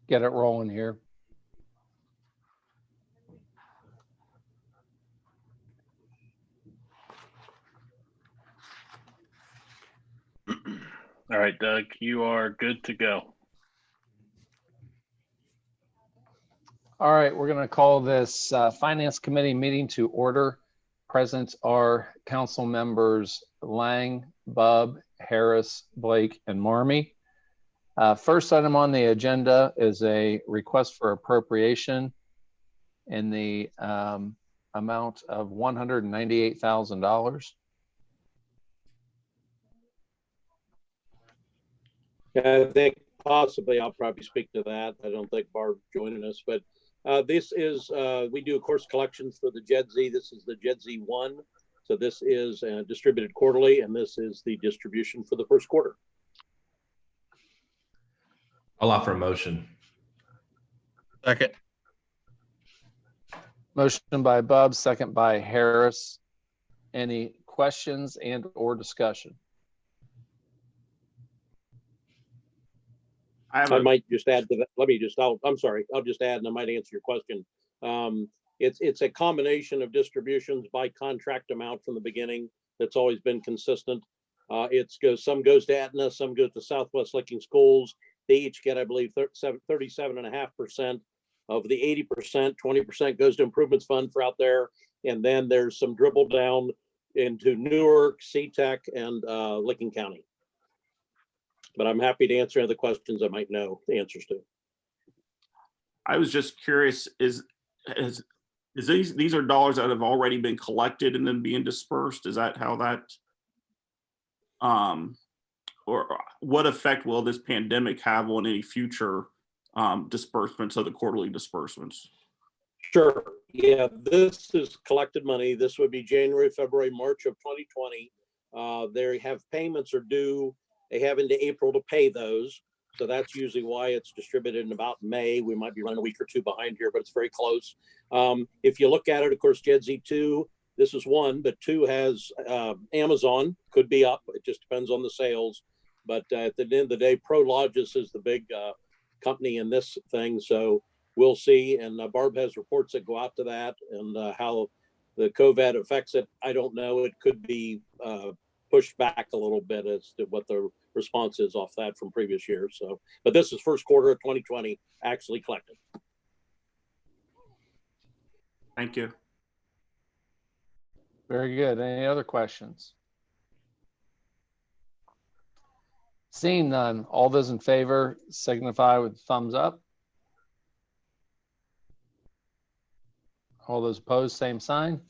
get it rolling here. All right, Doug, you are good to go. All right, we're going to call this Finance Committee meeting to order. Present are council members Lang, Bub, Harris, Blake, and Marmee. First item on the agenda is a request for appropriation in the amount of $198,000. I think possibly I'll probably speak to that. I don't think Barb's joining us, but this is, we do, of course, collections for the JEDZ. This is the JEDZ 1. So this is distributed quarterly, and this is the distribution for the first quarter. I'll offer a motion. Second. Motion by Bub, second by Harris. Any questions and or discussion? I might just add to that. I'm sorry. I'll just add, and I might answer your question. It's a combination of distributions by contract amount from the beginning. That's always been consistent. Some goes to Aetna, some goes to Southwest Licking Schools. They each get, I believe, 37.5% of the 80%. 20% goes to Improvements Fund for out there, and then there's some dribble down into Newark, CTEC, and Licking County. But I'm happy to answer other questions I might know the answers to. I was just curious, is these are dollars that have already been collected and then being dispersed? Is that how that, or what effect will this pandemic have on any future disbursements of the quarterly disbursements? Sure. Yeah, this is collected money. This would be January, February, March of 2020. They have payments are due. They have into April to pay those. So that's usually why it's distributed in about May. We might be running a week or two behind here, but it's very close. If you look at it, of course, JEDZ 2, this is 1, but 2 has Amazon, could be up. It just depends on the sales. But at the end of the day, Prologis is the big company in this thing. So we'll see. And Barb has reports that go out to that, and how the COVID affects it. I don't know. It could be pushed back a little bit as to what the response is off that from previous years. So, but this is first quarter of 2020 actually collected. Thank you. Very good. Any other questions? Seeing none, all those in favor signify with thumbs up. All those opposed, same sign.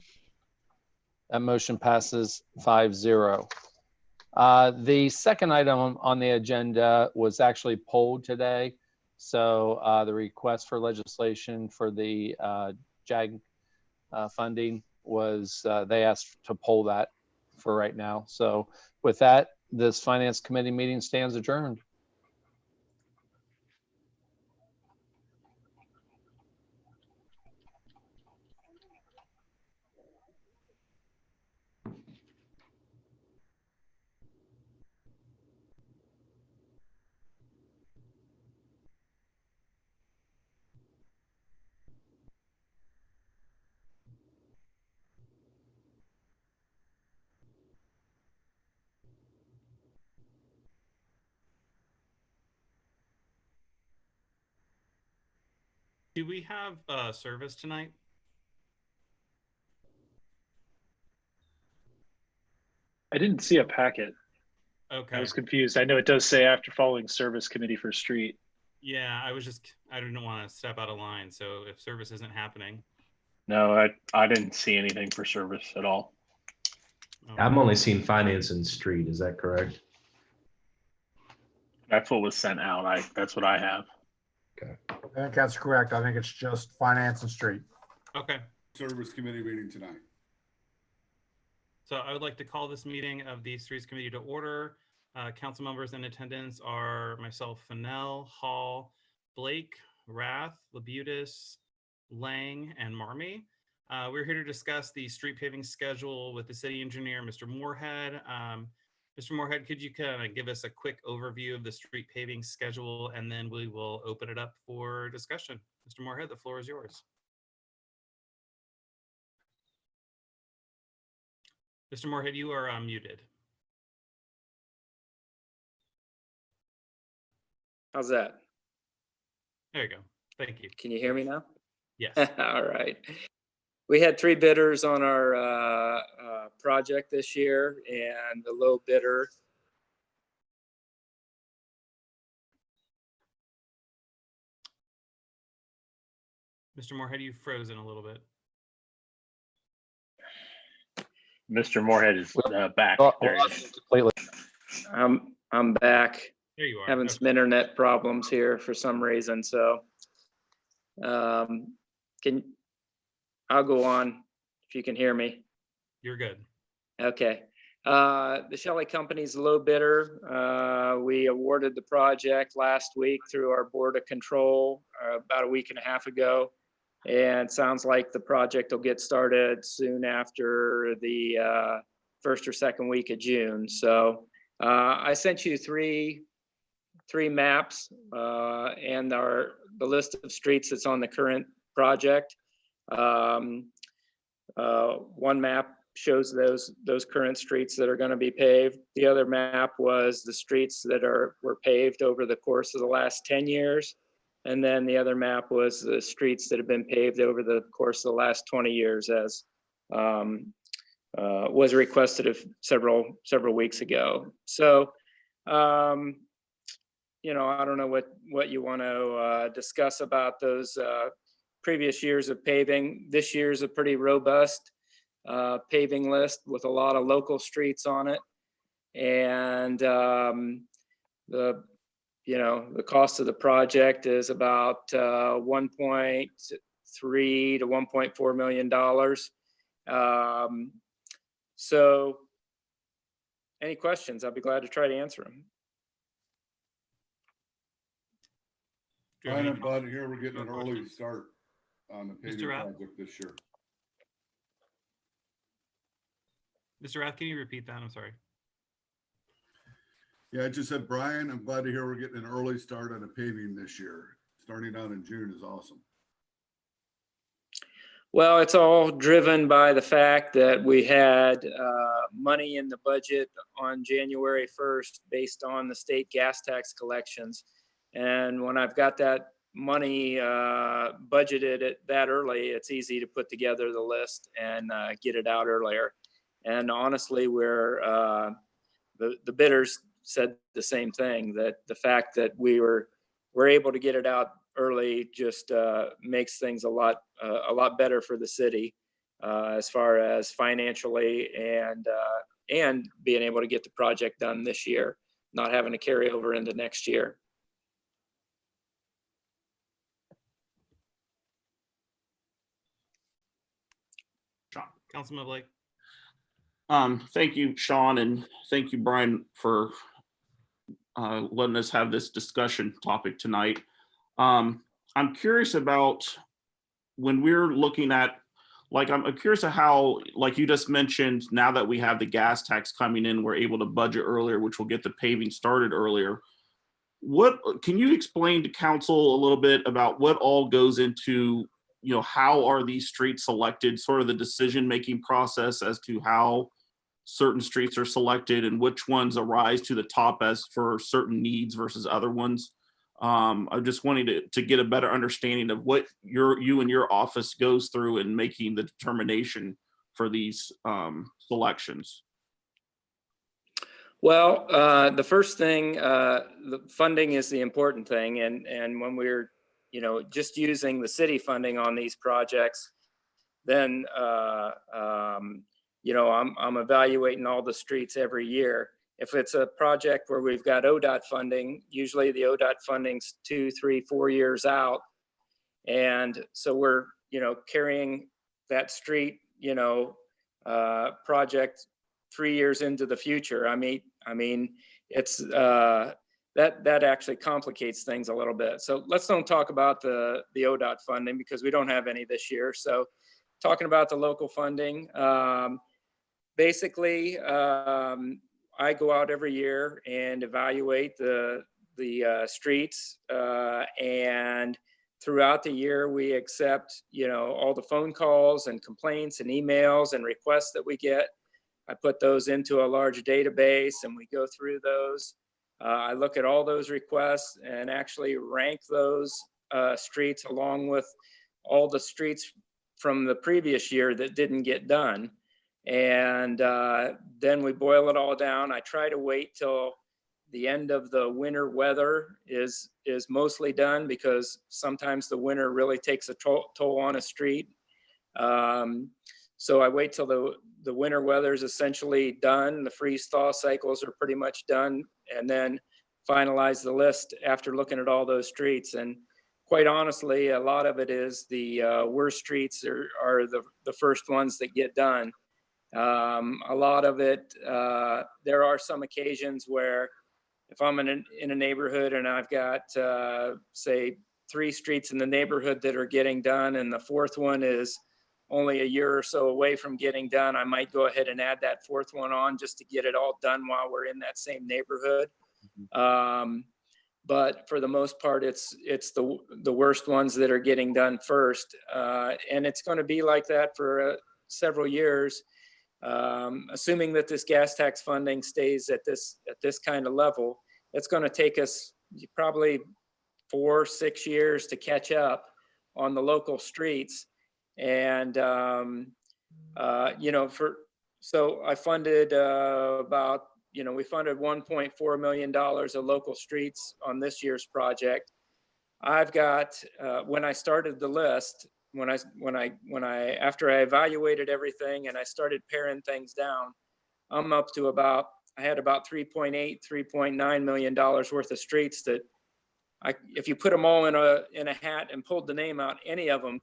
That motion passes 5-0. The second item on the agenda was actually pulled today. So the request for legislation for the JAG funding was, they asked to pull that for right now. So with that, this Finance Committee meeting stands adjourned. Do we have service tonight? I didn't see a packet. Okay. I was confused. I know it does say after following service committee for street. Yeah, I didn't want to step out of line. So if service isn't happening. No, I didn't see anything for service at all. I'm only seeing finance and street. Is that correct? That's what was sent out. That's what I have. Okay. I think that's correct. I think it's just finance and street. Okay. Service committee meeting tonight. So I would like to call this meeting of the Streets Committee to order. Council members in attendance are myself, Fennell, Hall, Blake, Rath, Labutus, Lang, and Marmee. We're here to discuss the street paving schedule with the city engineer, Mr. Moorhead. Mr. Moorhead, could you kind of give us a quick overview of the street paving schedule, and then we will open it up for discussion. Mr. Moorhead, the floor is yours. Mr. Moorhead, you are muted. How's that? There you go. Thank you. Can you hear me now? Yes. All right. We had 3 bidders on our project this year, and the low bidder. Mr. Moorhead, you've frozen a little bit. Mr. Moorhead is back. Oh, There he is. completely. I'm back. There you are. Having some internet problems here for some reason, so I'll go on if you can hear me. You're good. Okay. The Shelley Company's low bidder. We awarded the project last week through our Board of Control about a week and a half ago. And it sounds like the project will get started soon after the first or second week of June. So I sent you three maps and the list of streets that's on the current project. One map shows those current streets that are going to be paved. The other map was the streets that were paved over the course of the last 10 years. And then the other map was the streets that have been paved over the course of the last 20 years, as was requested of several weeks ago. So, you know, I don't know what you want to discuss about those previous years of paving. This year's a pretty robust paving list with a lot of local streets on it. And the cost of the project is about $1.3 to $1.4 million. So any questions? I'll be glad to try to answer them. Brian, I'm glad to hear we're getting an early start on the paving Rath? project this year. Mr. Rath, can you repeat that? I'm sorry. Yeah, I just said, Brian, I'm glad to hear we're getting an early start on the paving this year. Starting out in June is awesome. Well, it's all driven by the fact that we had money in the budget on January 1st based on the state gas tax collections. And when I've got that money budgeted at that early, it's easy to put together the list and get it out earlier. And honestly, the bidders said the same thing, that the fact that we're able to get it out early just makes things a lot better for the city as far as financially and being able to get the project done this year, not having to carry over into next year. Councilman Blake. Thank you, Sean, and thank you, Brian, for letting us have this discussion topic tonight. I'm curious about when we're looking at, like, I'm curious of how, like you just mentioned, now that we have the gas tax coming in, we're able to budget earlier, which will get the paving started earlier. What can you explain to council a little bit about what all goes into, you know, how are these streets selected, sort of the decision-making process as to how certain streets are selected and which ones arise to the top as for certain needs versus other ones? I'm just wanting to get a better understanding of what you and your office goes through in making the determination for these selections. Well, the first thing, the funding is the important thing. And when we're, you know, just using the city funding on these projects, then, you know, I'm evaluating all the streets every year. If it's a project where we've got ODOT funding, usually the ODOT funding's 2, 3, 4 years out. And so we're, you know, carrying that street, you know, project 3 years into the future. I mean, it's that actually complicates things a little bit. So let's don't talk about the ODOT funding because we don't have any this year. So talking about the local funding, basically, I go out every year and evaluate the streets, and throughout the year we accept, all the phone calls and complaints and emails and requests that we get. I put those into a large database and we go through those. I look at all those requests and actually rank those streets along with all the streets from the previous year that didn't get done. And then we boil it all down. I try to wait till the end of the winter weather is mostly done, because sometimes the winter really takes a toll on a street. So I wait till the winter weather is essentially done. The freeze thaw cycles are pretty much done, and then finalize the list after looking at all those streets. And quite honestly, a lot of it is the worst streets are the first ones that get done. A lot of it, there are some occasions where if I'm in a neighborhood and I've got, say, 3 streets in the neighborhood that are getting done, and the 4th one is only a year or so away from getting done, I might go ahead and add that 4th one on just to get it all done while we're in that same neighborhood. But for the most part, it's the worst ones that are getting done first. And it's going to be like that for several years. Assuming that this gas tax funding stays at this kind of level, it's going to take us probably 4 or 6 years to catch up on the local streets. And so I funded about, we funded $1.4 million of local streets on this year's project. I've got, when I started the list, after I evaluated everything and I started paring things down, I'm up to I had about $3.9 million worth of streets that if you put them all in a hat and pulled the name out, any of them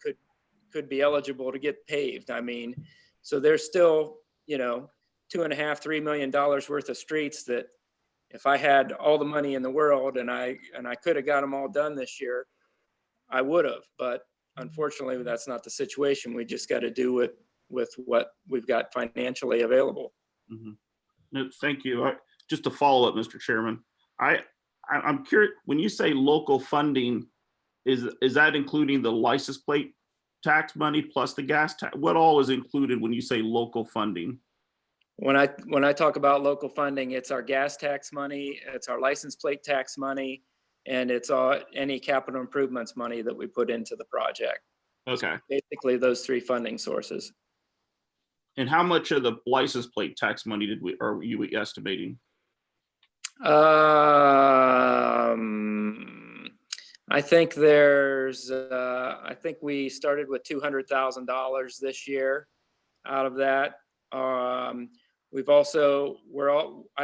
could be eligible to get paved. I mean, so there's still, $2.5–3 million worth of streets that if I had all the money in the world and I could have got them all done this year, I would have. But unfortunately, that's not the situation. We just got to do it with what we've got financially available. Mm-hmm. No, thank you. Just to follow up, Mr. Chairman, I'm curious, when you say local funding, is that including the license plate tax money plus the gas tax? What all is included when you say local funding? When I talk about local funding, it's our gas tax money, it's our license plate tax money, and it's any capital improvements money that we put into the project. Okay. So basically those 3 funding sources. And how much of the license plate tax money are you estimating? I think I think we started with $200,000 this year out of that. I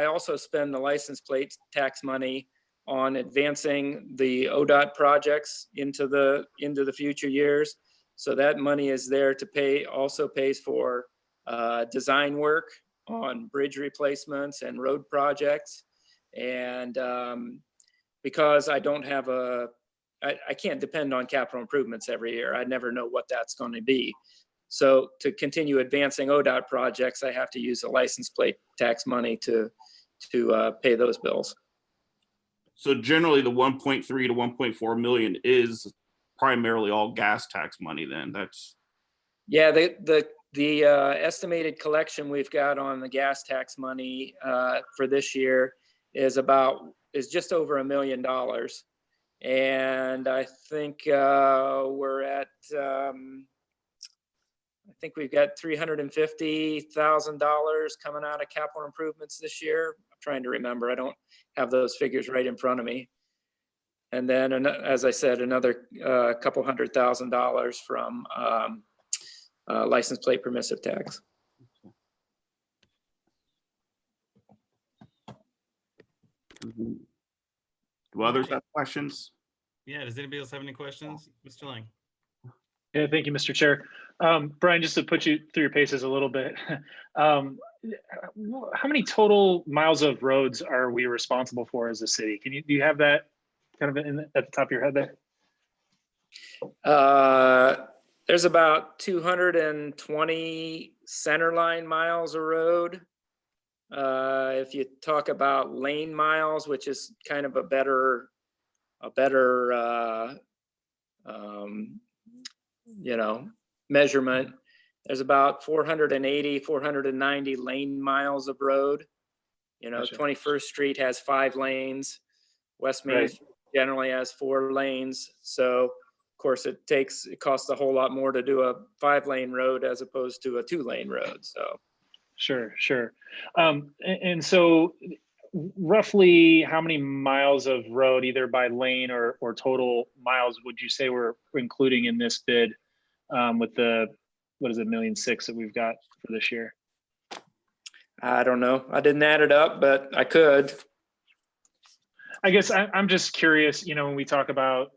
also spend the license plate tax money on advancing the ODOT projects into the future years. So that money is there to also pays for design work on bridge replacements and road projects. And because I don't have I can't depend on capital improvements every year. I never know what that's going to be. So to continue advancing ODOT projects, I have to use the license plate tax money to pay those bills. So generally the 1.3 to 1.4 million is primarily all gas tax money then. Yeah, the estimated collection we've got on the gas tax money for this year is just over $1 million. And I think we're at, I think we've got $350,000 coming out of capital improvements this year. I'm trying to remember. I don't have those figures right in front of me. And then, as I said, another couple $100,000 from license plate permissive tax. Do others have questions? Yeah, does anybody else have any questions? Mr. Lang. Yeah, thank you, Mr. Chair. Brian, just to put you through your paces a little bit, how many total miles of roads are we responsible for as a city? Do you have that kind of at the top of your head there? There's about 220 centerline miles of road. If you talk about lane miles, which is kind of a better you know, measurement, there's about 480, 490 lane miles of road. You know, Gotcha. 21st Street has 5 lanes. West Main Right. Street generally has 4 lanes. So of course it costs a whole lot more to do a 5-lane road as opposed to a 2-lane road. So Sure. And so roughly how many miles of road, either by lane or total miles, would you say we're including in this bid with the, what is it, 1.6 million that we've got for this year? I don't know. I didn't add it up, but I could. I guess I'm just curious, you know, when we talk about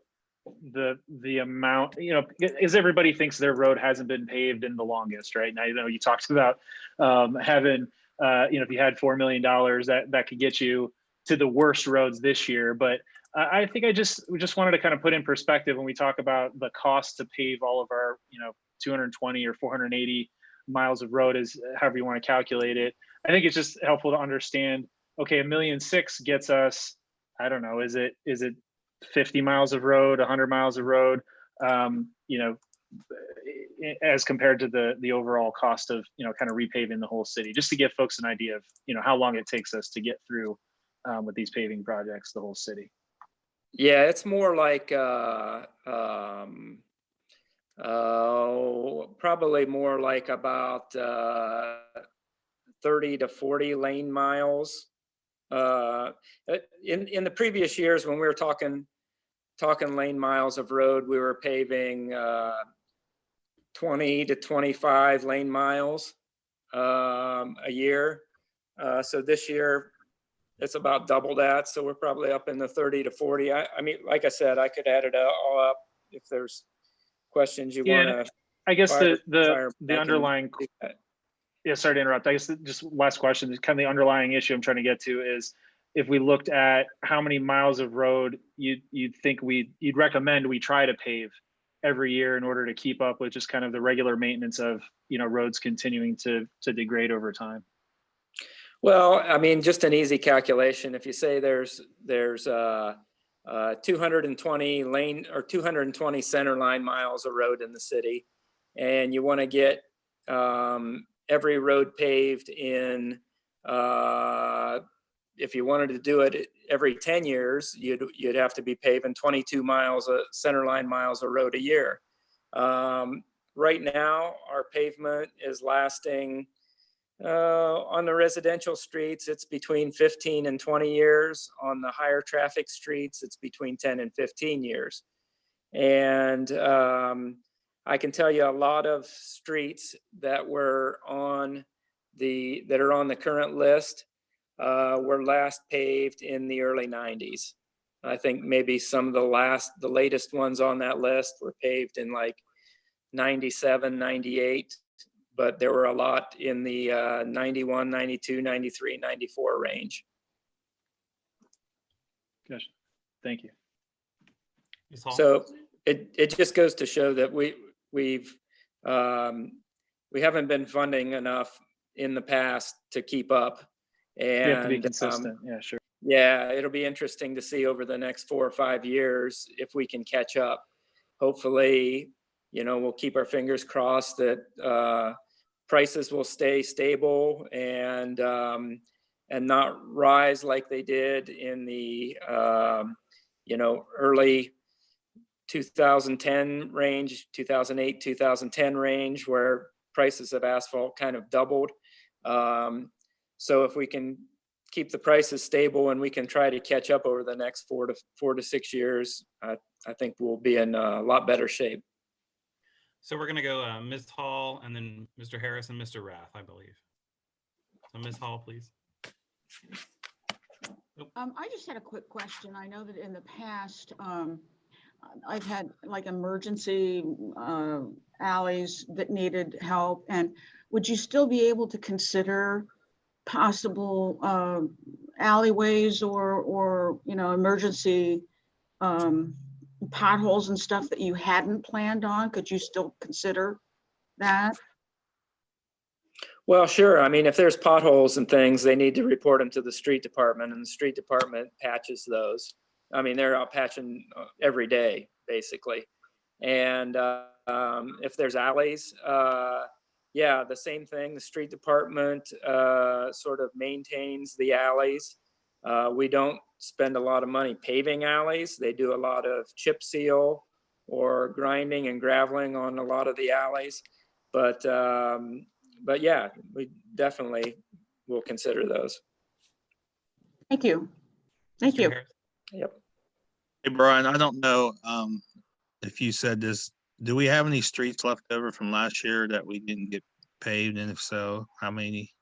the amount, you know, as everybody thinks their road hasn't been paved in the longest, right? Now, you know, you talked about having, you know, if you had $4 million, that could get you to the worst roads this year. But I think we just wanted to kind of put in perspective when we talk about the cost to pave all of our, you know, 220 or 480 miles of road, is however you want to calculate it. I think it's just helpful to understand, okay, 1.6 million gets us, I don't know, is it 50 miles of road, 100 miles of road, you know, as compared to the overall cost of, you know, kind of repaving the whole city, just to give folks an idea of, you know, how long it takes us to get through with these paving projects, the whole city. Yeah, it's more like probably more like about 30 to 40 lane miles. In the previous years, when we were talking lane miles of road, we were paving 20 to 25 lane miles a year. So this year it's about double that. So we're probably up in the 30 to 40. I mean, like I said, I could add it all up if there's questions you want to. I guess the underlying, yeah, sorry to interrupt. I guess just last question, kind of the underlying issue I'm trying to get to is, if we looked at how many miles of road you'd think you'd recommend we try to pave every year in order to keep up with just kind of the regular maintenance of, you know, roads continuing to degrade over time. Well, I mean, just an easy calculation. If you say there's 220 lane or 220 center line miles of road in the city, and you want to get every road paved in, if you wanted to do it every 10 years, you'd have to be paving 22 miles of center line miles of road a year. Right now, our pavement is lasting on the residential streets, it's between 15 and 20 years. On the higher traffic streets, it's between 10 and 15 years. And I can tell you a lot of streets that were that are on the current list were last paved in the early 90s. I think maybe some of the latest ones on that list were paved in like 97, 98. But there were a lot in the 91, 92, 93, 94 range. Gotcha. Thank you. So it just goes to show that we haven't been funding enough in the past to keep up. And you have to be consistent. Yeah, sure. Yeah, it'll be interesting to see over the next 4 or 5 years if we can catch up. Hopefully, you know, we'll keep our fingers crossed that prices will stay stable and not rise like they did in the you know, early 2010 range, 2008, 2010 range, where prices of asphalt kind of doubled. So if we can keep the prices stable and we can try to catch up over the next 4 to 6 years, I think we'll be in a lot better shape. So we're going to go Ms. Hall and then Mr. Harris and Mr. Rath, I believe. So Ms. Hall, please. I just had a quick question. I know that in the past, I've had like emergency alleys that needed help. And would you still be able to consider possible alleyways or you know, emergency potholes and stuff that you hadn't planned on? Could you still consider that? Well, sure. I mean, if there's potholes and things, they need to report them to the street department, and the street department patches those. I mean, they're out patching every day, basically. And if there's alleys, yeah, the same thing. The street department sort of maintains the alleys. We don't spend a lot of money paving alleys. They do a lot of chip seal or grinding and graveling on a lot of the alleys. But yeah, we definitely will consider those. Thank you. Thank Mr. you. Harris? Yep. Hey, Brian, I don't know if you said this, do we have any streets left over from last year that we didn't get paved? And if so, how many?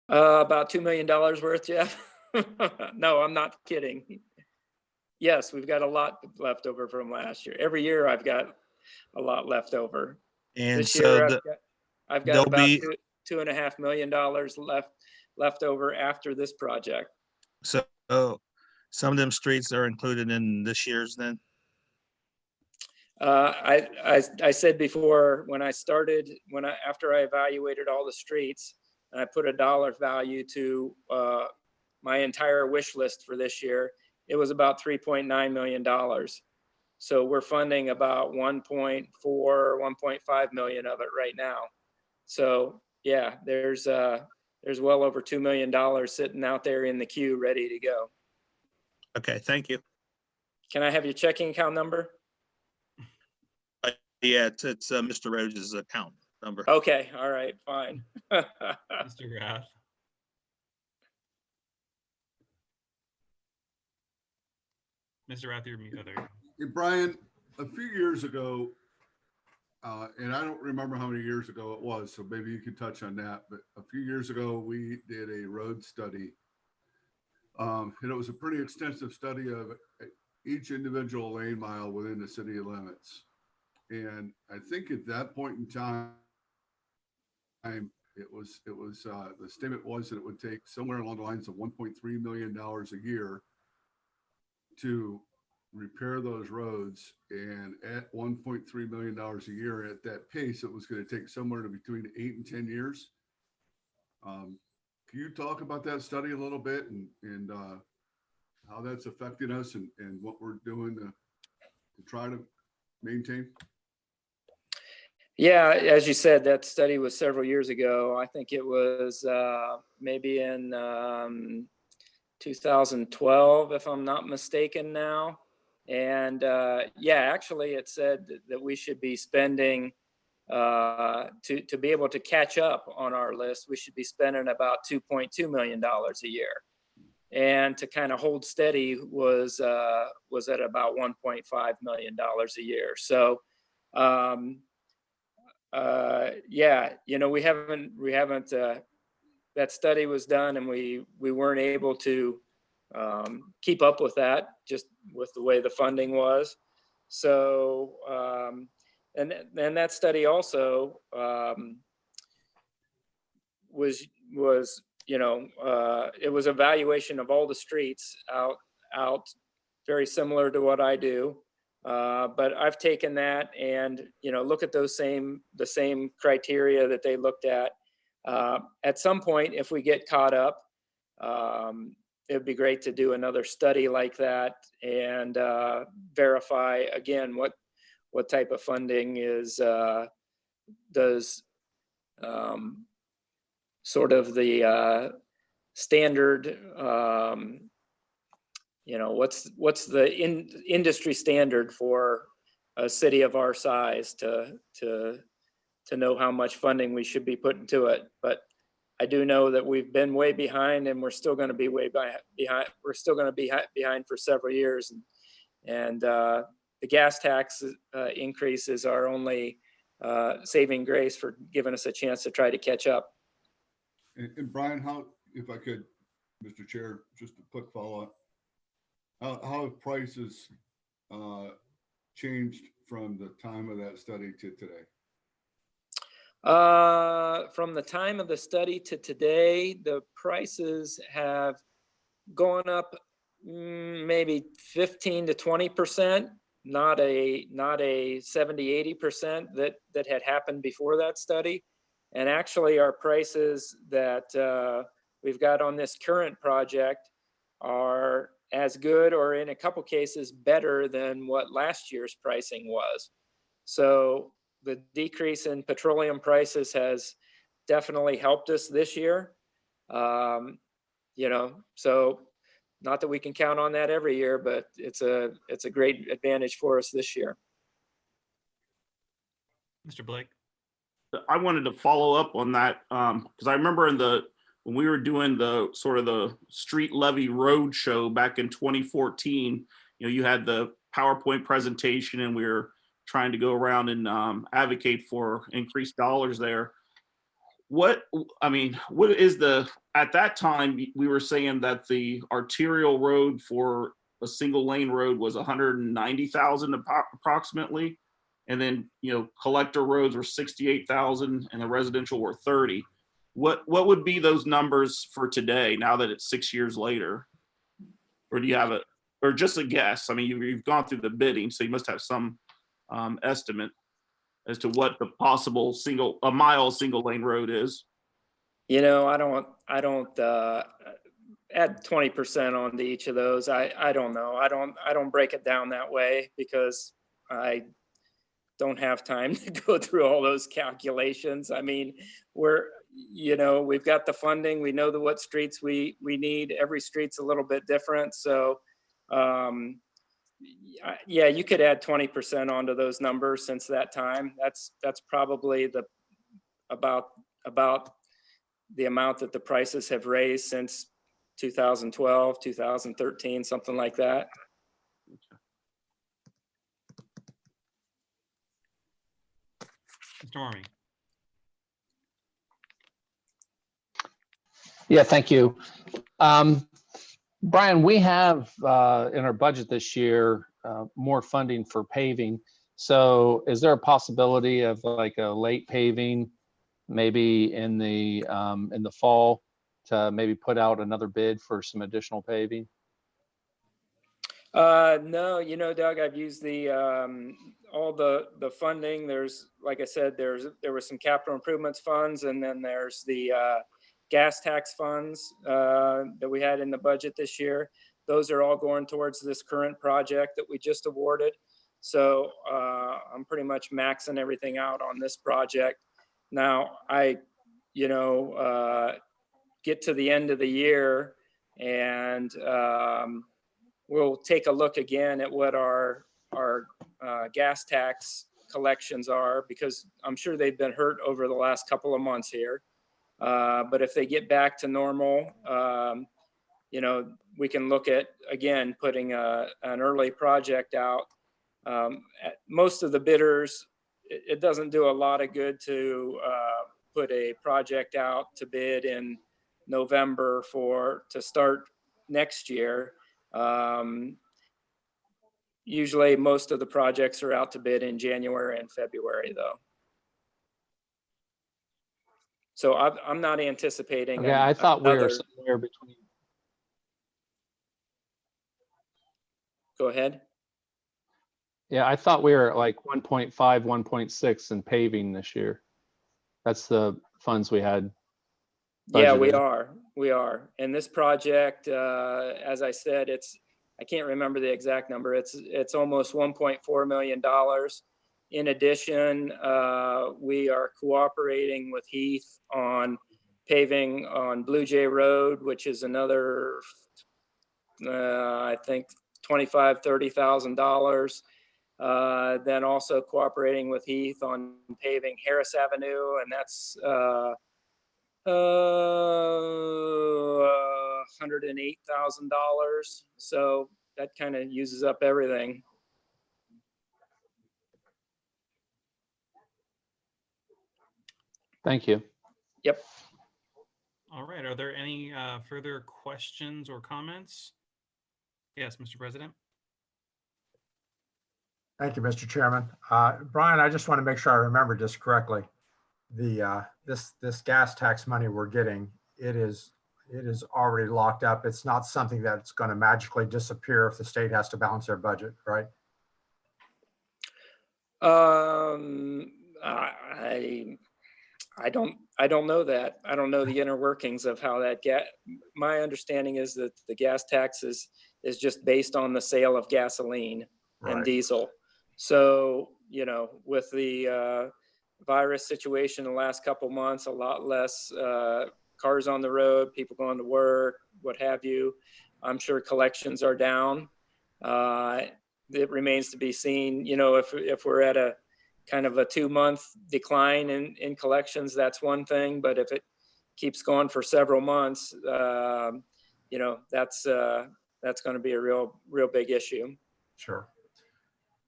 About $2 million worth, Jeff. No, I'm not kidding. Yes, we've got a lot left over from last year. Every year I've got a lot left over. And This so year I've got there'll about be- $2.5 million left over after this project. So some of them streets are included in this year's then? I said before, when I started, after I evaluated all the streets, and I put a dollar value to my entire wish list for this year, it was about $3.9 million. So we're funding about 1.4, 1.5 million of it right now. So yeah, there's well over $2 million sitting out there in the queue ready to go. Okay, thank you. Can I have your checking account number? Yeah, it's Mr. Rhodes' account number. Okay, all right, fine. Mr. Graff? Mr. Rath, you're mute. Oh, there you go. Hey, Brian, a few years ago, and I don't remember how many years ago it was, so maybe you could touch on that, but a few years ago, we did a road study. And it was a pretty extensive study of each individual lane mile within the city limits. And I think at that point in time, the statement was that it would take somewhere along the lines of $1.3 million a year to repair those roads. And at $1.3 million a year at that pace, it was going to take somewhere to between 8 and 10 years. Can you talk about that study a little bit and how that's affecting us and what we're doing to try to maintain? Yeah, as you said, that study was several years ago. I think it was maybe in 2012, if I'm not mistaken now. And yeah, actually it said that we should be spending, to be able to catch up on our list, we should be spending about $2.2 million a year. And to kind of hold steady was at about $1.5 million a year. So yeah, you know, we haven't that study was done and we weren't able to keep up with that, just with the way the funding was. So and that study also was you know, it was evaluation of all the streets out very similar to what I do. But I've taken that and, you know, look at the same criteria that they looked at. At some point, if we get caught up, it'd be great to do another study like that and verify again what type of funding does sort of the standard, you know, what's the industry standard for a city of our size to know how much funding we should be putting to it. But I do know that we've been way behind and we're still going to be way behind. We're still going to be behind for several years. And the gas tax increase is our only saving grace for giving us a chance to try to catch up. And Brian, how, if I could, Mr. Chair, just a quick follow-up. How have prices changed from the time of that study to today? From the time of the study to today, the prices have gone up maybe 15 to 20%, not a 70, 80% that had happened before that study. And actually our prices that we've got on this current project are as good, or in a couple cases better than what last year's pricing was. So the decrease in petroleum prices has definitely helped us this year. You know, so not that we can count on that every year, but it's a great advantage for us this year. Mr. Blake. I wanted to follow up on that because I remember when we were doing the sort of the street levy road show back in 2014, you know, you had the PowerPoint presentation and we were trying to go around and advocate for increased dollars there. What is at that time we were saying that the arterial road for a single lane road was 190,000 approximately. And then, you know, collector roads were 68,000 and the residential were 30. What would be those numbers for today now that it's 6 years later? Or do you have or just a guess? I mean, you've gone through the bidding, so you must have some estimate as to what the possible single lane road is. You know, I don't add 20% onto each of those. I don't know. I don't break it down that way because I don't have time to go through all those calculations. I mean, we've got the funding. We know what streets we need. Every street's a little bit different. So yeah, you could add 20% onto those numbers since that time. That's probably about the amount that the prices have raised since 2012, 2013, something like that. Mr. Marmy. Yeah, thank you. Brian, we have in our budget this year more funding for paving. So is there a possibility of like a late paving, maybe in the fall, to maybe put out another bid for some additional paving? No, you know, Doug, I've used all the funding. There's, like I said, there was some capital improvements funds, and then there's the gas tax funds that we had in the budget this year. Those are all going towards this current project that we just awarded. So I'm pretty much maxing everything out on this project. Now get to the end of the year and we'll take a look again at what our gas tax collections are, because I'm sure they've been hurt over the last couple of months here. But if they get back to normal, we can look at, again, putting an early project out. Most of the bidders, it doesn't do a lot of good to put a project out to bid in November to start next year. Usually most of the projects are out to bid in January and February though. So I'm not anticipating. Okay, I thought we were somewhere between. Go ahead. Yeah, I thought we were at like 1.5, 1.6 in paving this year. That's the funds we had budgeted. Yeah, we are. And this project, as I said, I can't remember the exact number. It's almost $1.4 million. In addition, we are cooperating with Heath on paving on Blue Jay Road, which is another, I think, $25,000, $30,000. Then also cooperating with Heath on paving Harris Avenue, and that's $108,000. So that kind of uses up everything. Thank you. Yep. All right. Are there any further questions or comments? Yes, Mr. President. Thank you, Mr. Chairman. Brian, I just want to make sure I remembered this correctly. This gas tax money we're getting, it is already locked up. It's not something that's going to magically disappear if the state has to balance their budget, right? I don't know that. I don't know the inner workings of how that my understanding is that the gas tax is just based on the sale of gasoline and Right. diesel. So, you know, with the virus situation the last couple months, a lot less cars on the road, people going to work, what have you. I'm sure collections are down. It remains to be seen, you know, if we're at a kind of a 2-month decline in collections, that's one thing. But if it keeps going for several months, you know, that's going to be a real big issue. Sure.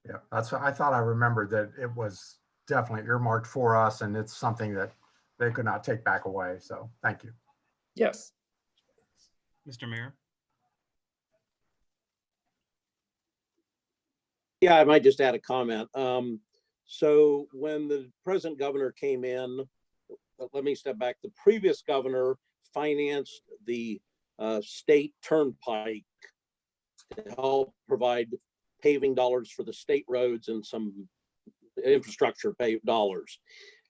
Yeah, that's what I thought. I remembered that it was definitely earmarked for us, and it's something that they could not take back away. So thank you. Yes. Mr. Mayor. Yeah, I might just add a comment. So when the present governor came in, let me step back. The previous governor financed the state turnpike to help provide paving dollars for the state roads and some infrastructure dollars.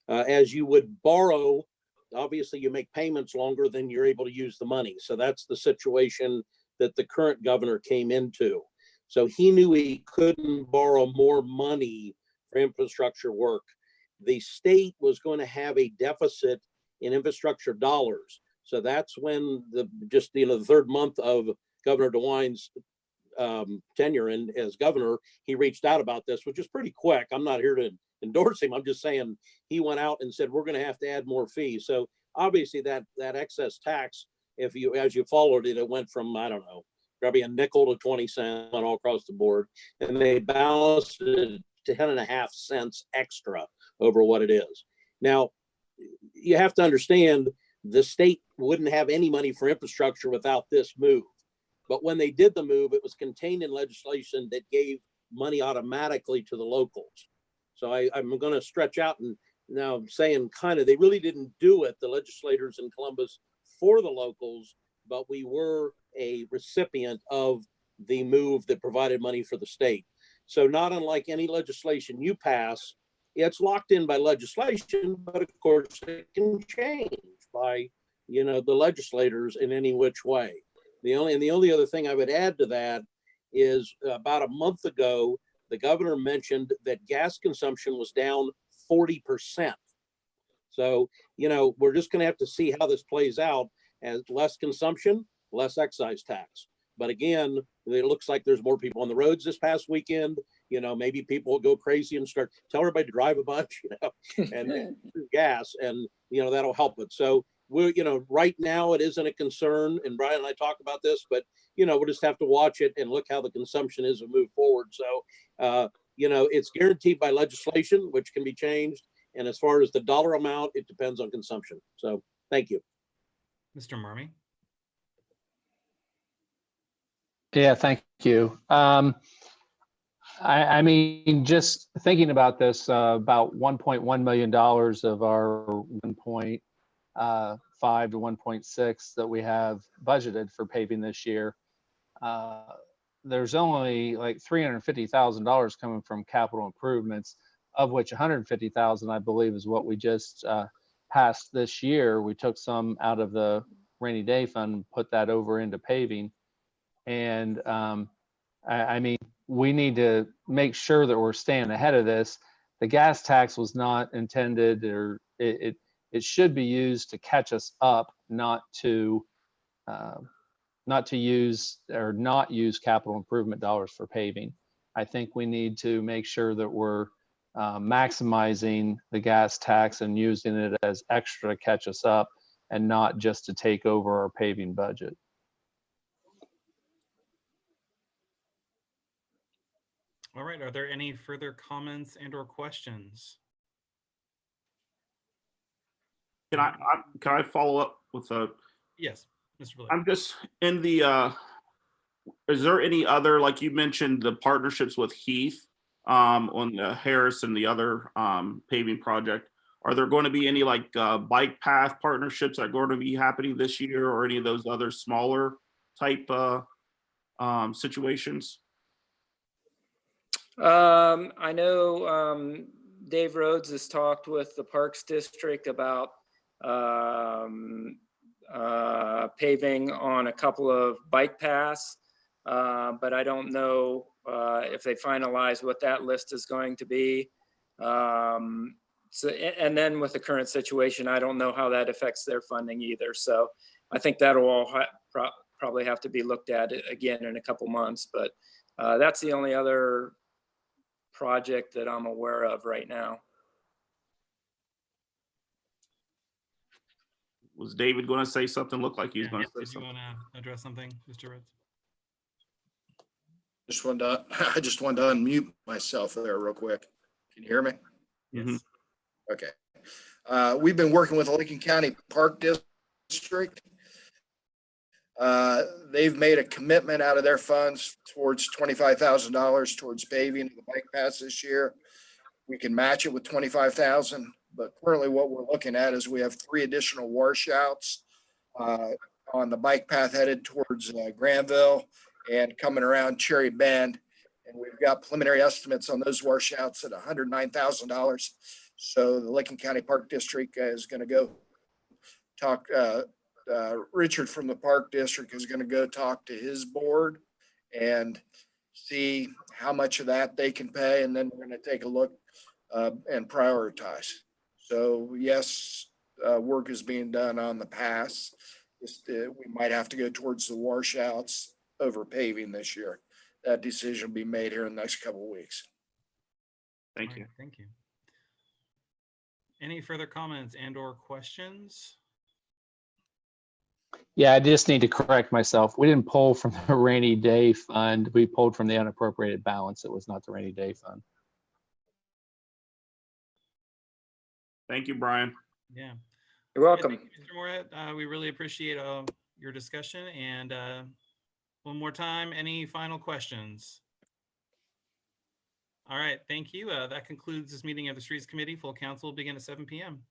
As you would borrow, obviously you make payments longer than you're able to use the money. So that's the situation that the current governor came into. So he knew he couldn't borrow more money for infrastructure work. The state was going to have a deficit in infrastructure dollars. So that's when the third month of Governor DeWine's tenure as governor, he reached out about this, which is pretty quick. I'm not here to endorse him. I'm just saying he went out and said, we're going to have to add more fees. So obviously that excess tax, as you followed it, it went from, I don't know, probably a nickel to 20 cents all across the board. And they balanced it to 10.5 cents extra over what it is. Now, you have to understand the state wouldn't have any money for infrastructure without this move. But when they did the move, it was contained in legislation that gave money automatically to the locals. So I'm going to stretch out, and now I'm saying kind of, they really didn't do it, the legislators in Columbus, for the locals, but we were a recipient of the move that provided money for the state. So not unlike any legislation you pass, it's locked in by legislation, but of course it can change by, the legislators in any which way. The only other thing I would add to that is about a month ago, the governor mentioned that gas consumption was down 40%. So, we're just going to have to see how this plays out, as less consumption, less excise tax. But again, it looks like there's more people on the roads this past weekend. Maybe people will go crazy and tell everybody to drive a bunch, and gas, and, that'll help it. So we're, right now it isn't a concern, and Brian and I talk about this, but, we'll just have to watch it and look how the consumption is and move forward. So, it's guaranteed by legislation, which can be changed. And as far as the dollar amount, it depends on consumption. So thank you. Mr. Marmee. Yeah, thank you. I mean, just thinking about this, about $1.1 million of our 1.5 to 1.6 that we have budgeted for paving this year, there's only like $350,000 coming from capital improvements, of which $150,000, I believe, is what we just passed this year. We took some out of the rainy day fund and put that over into paving. And I mean, we need to make sure that we're staying ahead of this. The gas tax was not intended, or it should be used to catch us up, not to use or not use capital improvement dollars for paving. I think we need to make sure that we're maximizing the gas tax and using it as extra to catch us up, and not just to take over our paving budget. All right, are there any further comments and or questions? Can I follow up with a? Yes, Mr. Blake. I'm just in the, is there any other, like you mentioned, the partnerships with Heath on the Harris and the other paving project? Are there going to be any like bike path partnerships that are going to be happening this year, or any of those other smaller type situations? I know Dave Rhodes has talked with the Parks District about paving on a couple of bike paths, but I don't know if they finalize what that list is going to be. So, and then with the current situation, I don't know how that affects their funding either. So I think that'll all probably have to be looked at again in a couple months, but that's the only other project that I'm aware of right now. Was David going to say something? Looked like he was going to say Did you something. want to address something, Mr. Ritz? I just wanted to unmute myself there real quick. Can you hear me? Mhm. Okay. We've been working with the Lincoln County Park District. They've made a commitment out of their funds towards $25,000 towards paving the bike paths this year. We can match it with 25,000, but currently what we're looking at is we have 3 additional washouts on the bike path headed towards Granville and coming around Cherry Bend. And we've got preliminary estimates on those washouts at $109,000. So the Lincoln County Park District is going to go talk, Richard from the Park District is going to go talk to his board and see how much of that they can pay. And then we're going to take a look and prioritize. So yes, work is being done on the pass. We might have to go towards the washouts over paving this year. That decision will be made here in the next couple of weeks. Thank you. Thank you. Any further comments and or questions? Yeah, I just need to correct myself. We didn't pull from the rainy day fund. We pulled from the unappropriated balance. It was not the rainy day fund. Thank you, Brian. Yeah. You're welcome. Thank you, Mr. Moorhead. We really appreciate your discussion. And one more time, any final questions? All right, thank you. That concludes this meeting of the Streets Committee. Full council will begin at 7 p.m.